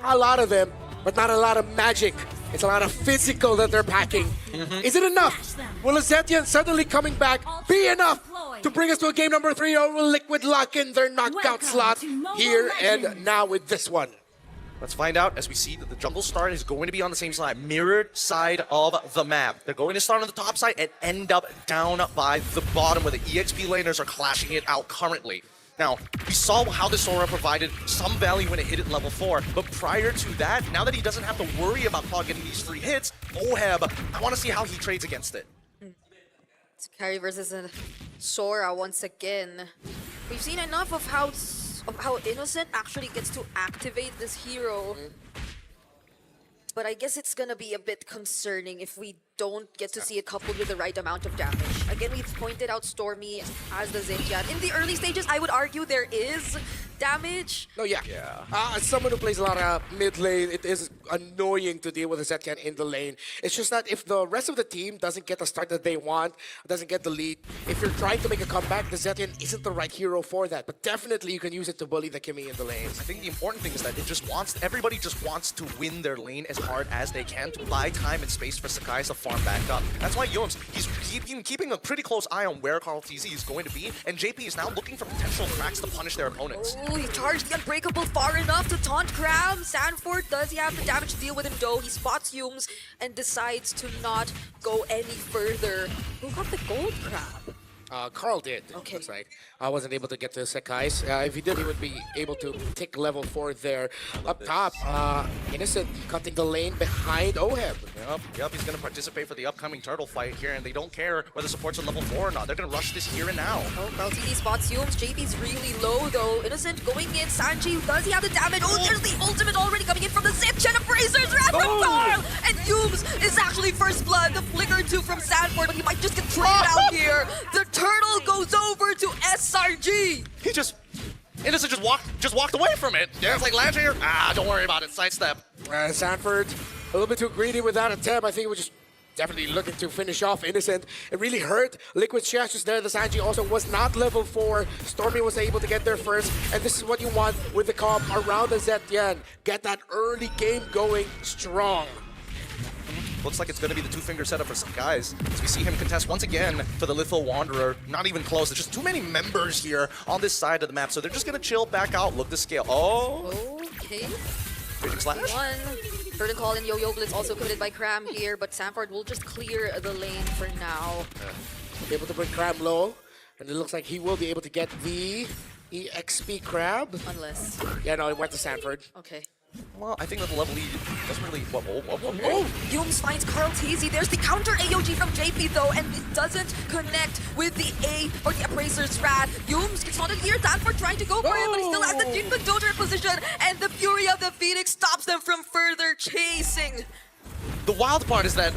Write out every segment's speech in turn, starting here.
a lot of them, but not a lot of magic. It's a lot of physical that they're packing. Is it enough? Will Zetian suddenly coming back be enough to bring us to a game number 3, or will Liquid lock in their knockout slot here and now with this one? Let's find out as we see that the jungle start is going to be on the same side, mirrored side of the map. They're going to start on the top side and end up down by the bottom where the EXP laners are clashing it out currently. Now, we saw how the Sora provided some value when it hit at level 4, but prior to that, now that he doesn't have to worry about Claw getting these free hits, Oheb, I want to see how he trades against it. It's carry versus a Sora once again. We've seen enough of how Innocent actually gets to activate this hero. But I guess it's gonna be a bit concerning if we don't get to see it coupled with the right amount of damage. Again, we've pointed out Stormy as the Zetian. In the early stages, I would argue there is damage. No, yeah. As someone who plays a lot of mid lane, it is annoying to deal with a Zetian in the lane. It's just that if the rest of the team doesn't get the start that they want, doesn't get the lead, if you're trying to make a comeback, the Zetian isn't the right hero for that. But definitely you can use it to bully the Kimmy in the lanes. I think the important thing is that everybody just wants to win their lane as hard as they can to buy time and space for Sakai to farm back up. That's why Yomes, he's keeping a pretty close eye on where Carl TZ is going to be, and JP is now looking for potential cracks to punish their opponents. Oh, he charged the Unbreakable far enough to taunt Cram. Sanford, does he have the damage to deal with him though? He spots Yumes and decides to not go any further. Who got the gold crab? Carl did, Okay. looks like. I wasn't able to get to Sakai's. If he did, he would be able to tick level 4 there. Up top, Innocent cutting the lane behind Oheb. Yep, he's going to participate for the upcoming turtle fight here, and they don't care whether support's on level 4 or not. They're going to rush this here and now. Oh, LTD spots Yumes. JP's really low though. Innocent going in. Sanji, does he have the damage? Oh, there's the ultimate already coming in from the Zip-Chen. Abrasers ran from Carl! And Yumes is actually first blood. The flicker 2 from Sanford, but he might just get traded out here. The turtle goes over to SRG. Innocent just walked away from it. Yeah, it's like land here. Don't worry about it. Sidestep. Sanford, a little bit too greedy with that attempt. I think he was just definitely looking to finish off Innocent. It really hurt Liquid's chances there. The Sanji also was not level 4. Stormy was able to get there first. And this is what you want with the comp around the Zetian. Get that early game going strong. Looks like it's going to be the two-finger setup for some guys. As we see him contest once again for the Litho Wanderer. Not even close. There's just too many members here on this side of the map. So they're just going to chill back out, look to scale. Oh! Okay. Raging Slash. One. Burden Call and Yo-Yo Blitz also committed by Cram here, but Sanford will just clear the lane for now. Able to bring Crab low. And it looks like he will be able to get the EXP Crab. Unless. Yeah, no, it went to Sanford. Okay. Well, I think that the level lead doesn't really... Oh, Yumes finds Carl Teasy. There's the counter AOG from JP though, and it doesn't connect with the A or the Appraiser's Rad. Yumes gets spotted here. Sanford trying to go for it, but he still has the Jinbei Dojo position, and the Fury of the Phoenix stops them from further chasing. The wild part is that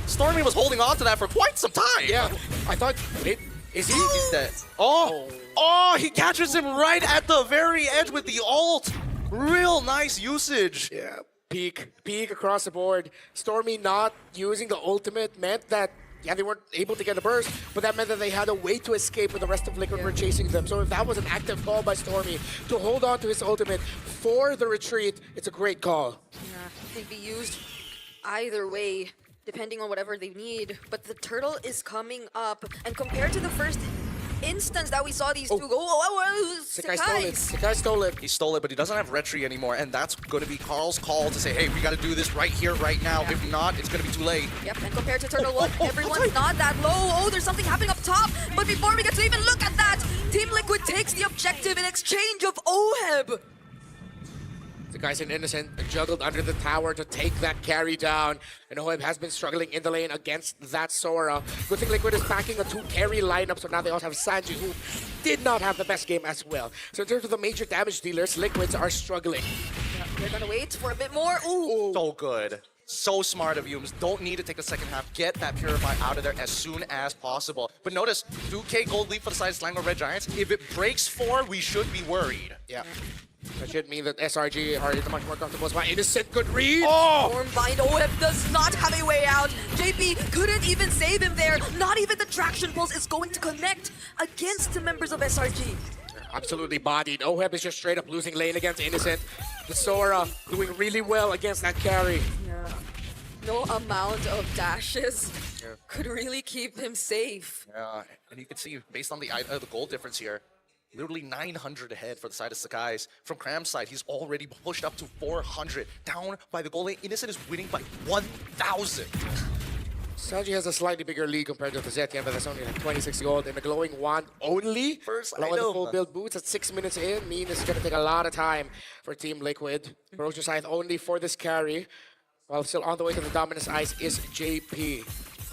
Stormy was holding on to that for quite some time. Yeah, I thought... Is he? He's dead. Oh, he catches him right at the very edge with the ult. Real nice usage. Yeah, peak across the board. Stormy not using the ultimate meant that, yeah, they weren't able to get a burst, but that meant that they had a way to escape when the rest of Liquid were chasing them. So if that was an active call by Stormy to hold on to his ultimate for the retreat, it's a great call. Yeah, it can be used either way, depending on whatever they need. But the turtle is coming up, and compared to the first instance that we saw these two go, Sakai stole it. Sakai stole it. He stole it, but he doesn't have retry anymore, and that's going to be Carl's call to say, hey, we got to do this right here, right now. Yeah. If not, it's going to be too late. Yep, and compared to Turtle Wolf, everyone's not that low. Oh, there's something happening up top, but before we get to even look at that, Team Liquid takes the objective in exchange of Oheb. The guys in Innocent juggled under the tower to take that carry down. And Oheb has been struggling in the lane against that Sora. Good thing Liquid is packing a 2-carry lineup, so now they also have Sanji, who did not have the best game as well. So in terms of the major damage dealers, Liquids are struggling. Yeah, they're gonna wait for a bit more. Ooh. So good. So smart of you. Don't need to take the second half. Get that Purify out of there as soon as possible. But notice, 2K gold lead for the side of Slango Red Giants. If it breaks 4, we should be worried. Yeah. That should mean that SRG are in a much more comfortable spot. Innocent, good read! Stormbind, Oheb does not have a way out. JP couldn't even save him there. Not even the traction pulse is going to connect against the members of SRG. absolutely bodied. Oheb is just straight up losing lane against Innocent. The Sora doing really well against that carry. Yeah. No amount of dashes could really keep him safe. Yeah, and you can see, based on the goal difference here, literally 900 ahead for the side of Sakai's. From Cram's side, he's already pushed up to 400. Down by the goal lane, Innocent is winning by 1,000. SRG has a slightly bigger lead compared to the Zetien, but that's only like 26 gold. And the glowing wand only, First along with the item. full build boots at 6 minutes in, mean it's going to take a lot of time for Team Liquid. Ferocious Scythe only for this carry, while still on the way to the Dominus Ice is JP.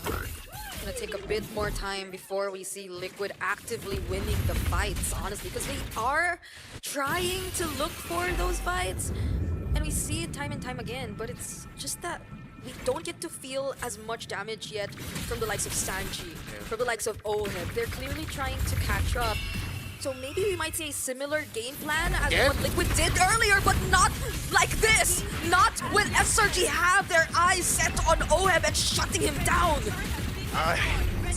It's gonna take a bit more time before we see Liquid actively winning the fights, honestly, because they are trying to look for those fights, and we see it time and time again, but it's just that we don't get to feel as much damage yet from the likes of Sanji, from the likes of Oheb. They're clearly trying to catch up. So maybe we might see a similar game plan as what Liquid did earlier, but not like this. Not when SRG have their eyes set on Oheb and shutting him down.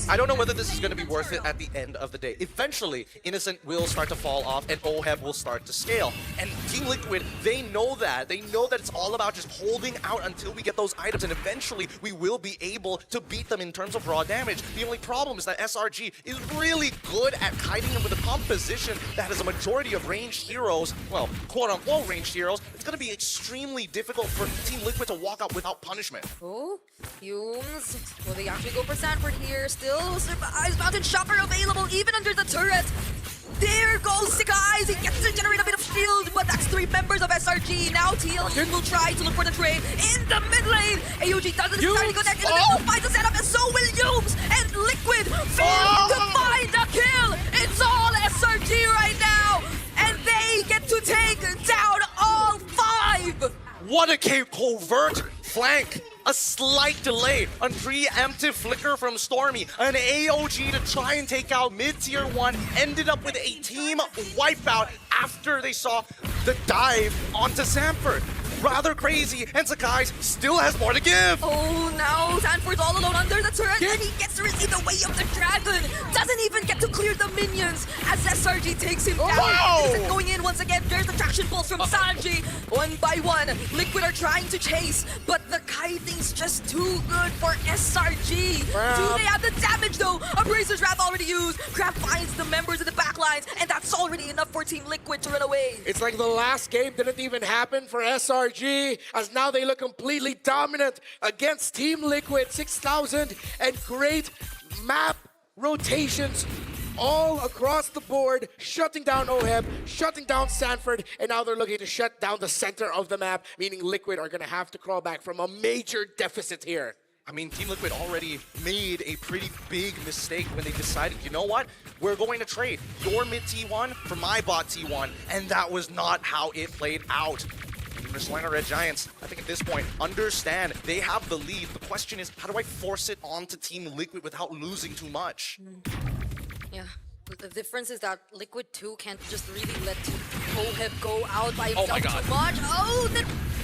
I don't know whether this is going to be worth it at the end of the day. Eventually, Innocent will start to fall off and Oheb will start to scale. And Team Liquid, they know that. They know that it's all about just holding out until we get those items, and eventually we will be able to beat them in terms of raw damage. The only problem is that SRG is really good at kiting them with a composition that has a majority of ranged heroes, well, quote-unquote ranged heroes. It's going to be extremely difficult for Team Liquid to walk out without punishment. Oh, Fumes. Will they actually go for Sanford here? Still survives. Mountain Shocker available even under the turret. There goes Sakai's. He gets to generate a bit of shield, but that's 3 members of SRG. Now TL will try to look for the trade in the mid lane. AOG doesn't decide to connect in the middle, finds a setup, and so will Yumes. And Liquid fail to find a kill. It's all SRG right now, and they get to take down all 5. What a covert flank! A slight delay, a preemptive flicker from Stormy, an AOG to try and take out mid-tier 1, ended up with a team wipeout after they saw the dive onto Sanford. Rather crazy, and Sakai still has more to give. Oh, now Sanford's all alone under the turret, and he gets to receive the way of the dragon. Doesn't even get to clear the minions as SRG takes him down. Innocent going in once again. There's the traction pulse from Sanji. 1 by 1, Liquid are trying to chase, but the kiting's just too good for SRG. Do they have the damage though? Abraser's Wrath already used. Crab finds the members of the backlines, and that's already enough for Team Liquid to run away. It's like the last game didn't even happen for SRG, as now they look completely dominant against Team Liquid. 6,000 and great map rotations all across the board, shutting down Oheb, shutting down Sanford, and now they're looking to shut down the center of the map, meaning Liquid are going to have to crawl back from a major deficit here. I mean, Team Liquid already made a pretty big mistake when they decided, you know what? We're going to trade your mid T1 for my bot T1, and that was not how it played out. Atlanta Red Giants, I think at this point, understand they have the lead. The question is, how do I force it onto Team Liquid without losing too much? Yeah, the difference is that Liquid 2 can't just really let Oheb go out by himself too much. Oh,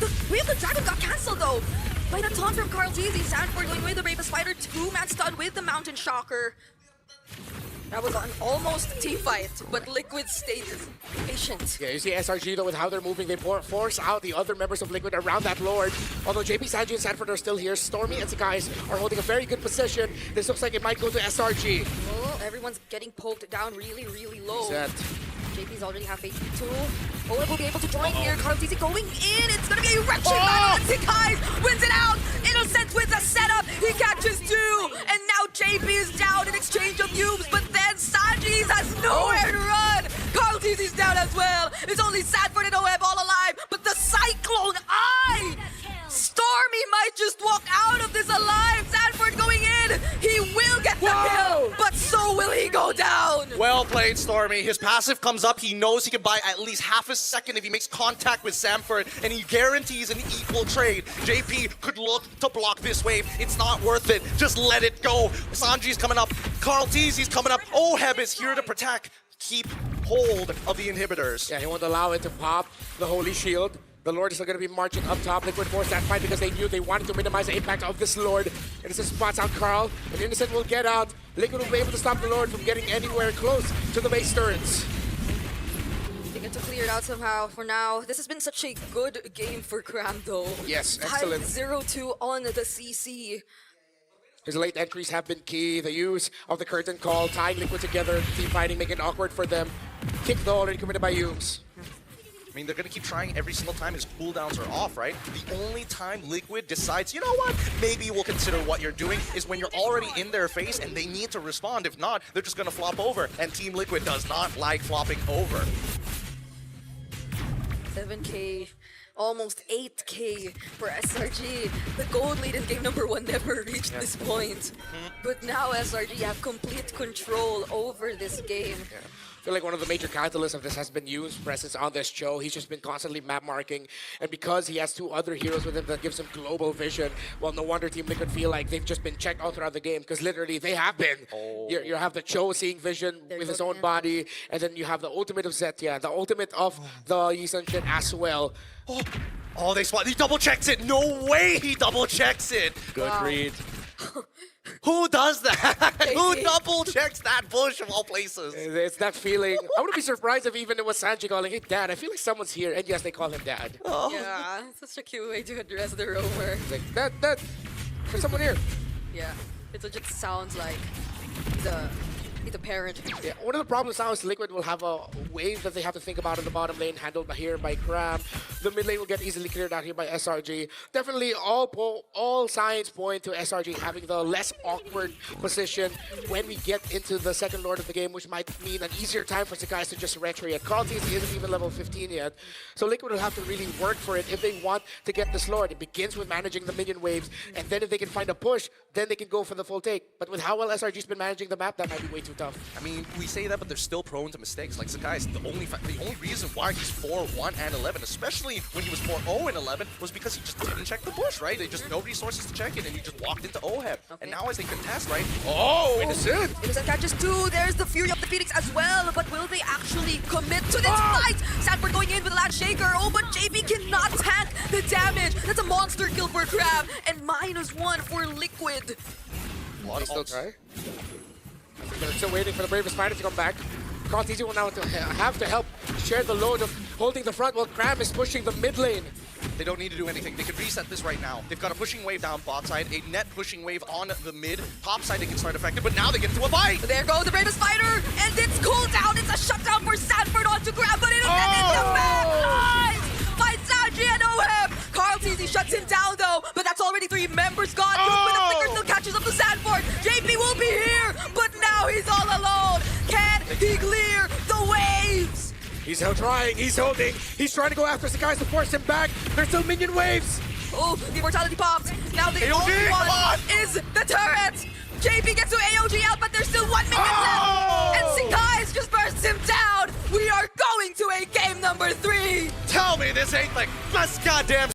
the Wheel of the Dragon got cancelled though by the taunt from Carl Jeezy. Sanford going away the Brave Spider, 2-man stun with the Mountain Shocker. That was an almost team fight, but Liquid stayed patient. Yeah, you see SRG though with how they're moving, they force out the other members of Liquid around that Lord. Although JP, Sanji, and Sanford are still here, Stormy and Sakai are holding a very good position. This looks like it might go to SRG. Oh, everyone's getting poked down really, really low. Set. JP's already half HP too. Oheb will be able to join here. Carl TC going in. It's gonna be a wretched battle. Sakai wins it out. Innocent with the setup. He catches 2. And now JP is down in exchange of cubes. But then Sanji has nowhere to run. Carl TC's down as well. It's only Sanford and Oheb all alive. But the Cyclone Eye! Stormy might just walk out of this alive. Sanford going in. He will get the kill. But so will he go down. Well played, Stormy. His passive comes up. He knows he can buy at least half a second if he makes contact with Sanford, and he guarantees an equal trade. JP could look to block this wave. It's not worth it. Just let it go. Sanji's coming up. Carl Teezy's coming up. Oheb is here to protect. Keep hold of the inhibitors. Yeah, he won't allow it to pop the Holy Shield. The Lord is still going to be marching up top. Liquid forced that fight because they knew they wanted to minimize the impact of this Lord. Innocent spots out Carl, and Innocent will get out. Liquid will be able to stop the Lord from getting anywhere close to the base turrets. Managed to clear it out somehow for now. This has been such a good game for Cram though. Yes, excellent. 5-0-2 on the CC. His late entries have been key. The use of the curtain call, tying Liquid together, team fighting, making it awkward for them. Kick though already committed by Yumes. I mean, they're going to keep trying every single time his cooldowns are off, right? The only time Liquid decides, you know what, maybe we'll consider what you're doing is when you're already in their face and they need to respond. If not, they're just going to flop over. And Team Liquid does not like flopping over. 7K, almost 8K for SRG. The gold lead in game number 1 never reached this point. But now SRG have complete control over this game. Yeah. I feel like one of the major catalysts of this has been Yu's presence on this show. He's just been constantly map marking, and because he has 2 other heroes with him that gives him global vision, well, no wonder Team Liquid feel like they've just been checked all throughout the game, because literally they have been. You have the Cho seeing vision with his own body, and then you have the ultimate of Zetya, the ultimate of the Yisun Shin as well. Oh, they spot. He double checks it. No way he double checks it. Good read. Who does that? Who double checks that bush of all places? It's that feeling. I wouldn't be surprised if even it was Sanji calling, hey, Dad, I feel like someone's here. And yes, they call him Dad. Yeah, such a cute way to address the roamer. It's like, Dad, there's someone here. Yeah, it just sounds like the parent. Yeah, one of the problems now is Liquid will have a wave that they have to think about in the bottom lane, handled here by Cram. The mid lane will get easily cleared out here by SRG. Definitely all signs point to SRG having the less awkward position when we get into the second lord of the game, which might mean an easier time for Sakai to just retro yet. Carltese isn't even level 15 yet, so Liquid will have to really work for it if they want to get this lord. It begins with managing the minion waves, and then if they can find a push, then they can go for the full take. But with how well SRG's been managing the map, that might be way too tough. I mean, we say that, but they're still prone to mistakes. Like Sakai is the only reason why he's 4-1 and 11, especially when he was 4-0 and 11, was because he just didn't check the bush, right? They just no resources to check it, and he just walked into OHEB. Okay. And now as they contest, right? Oh, Innocent! Innocent catches 2. There's the Fury of the Phoenix as well, but will they actually commit to this fight? Sanford going in with a last shaker. Oh, but JB cannot tank the damage. That's a monster kill for Crab, and -1 for Liquid. Can still try? They're still waiting for the Bravest Fighter to come back. Carltese will now have to help share the load of holding the front while Cram is pushing the mid lane. They don't need to do anything. They can reset this right now. They've got a pushing wave down bot side, a net pushing wave on the mid. Top side, they can start effective, but now they get into a bite. There goes the Bravest Fighter, and it's cooldown. It's a shutdown for Sanford onto Grab, but Innocent is the back lines. Fights Sanji and OHEB. Carltese shuts him down though, but that's already 3 members gone. With the flicker still catches up to Sanford. JP will be here, but now he's all alone. Can he clear the waves? He's still trying, he's holding, he's trying to go after Sakai to force him back. There's still minion waves. Oh, the immortality popped. Now the AOG, only one is the turret. JP gets to AOG out, but there's still 1 minion left. And Sakai just bursts him down. We are going to a game number 3. Tell me this ain't the best goddamn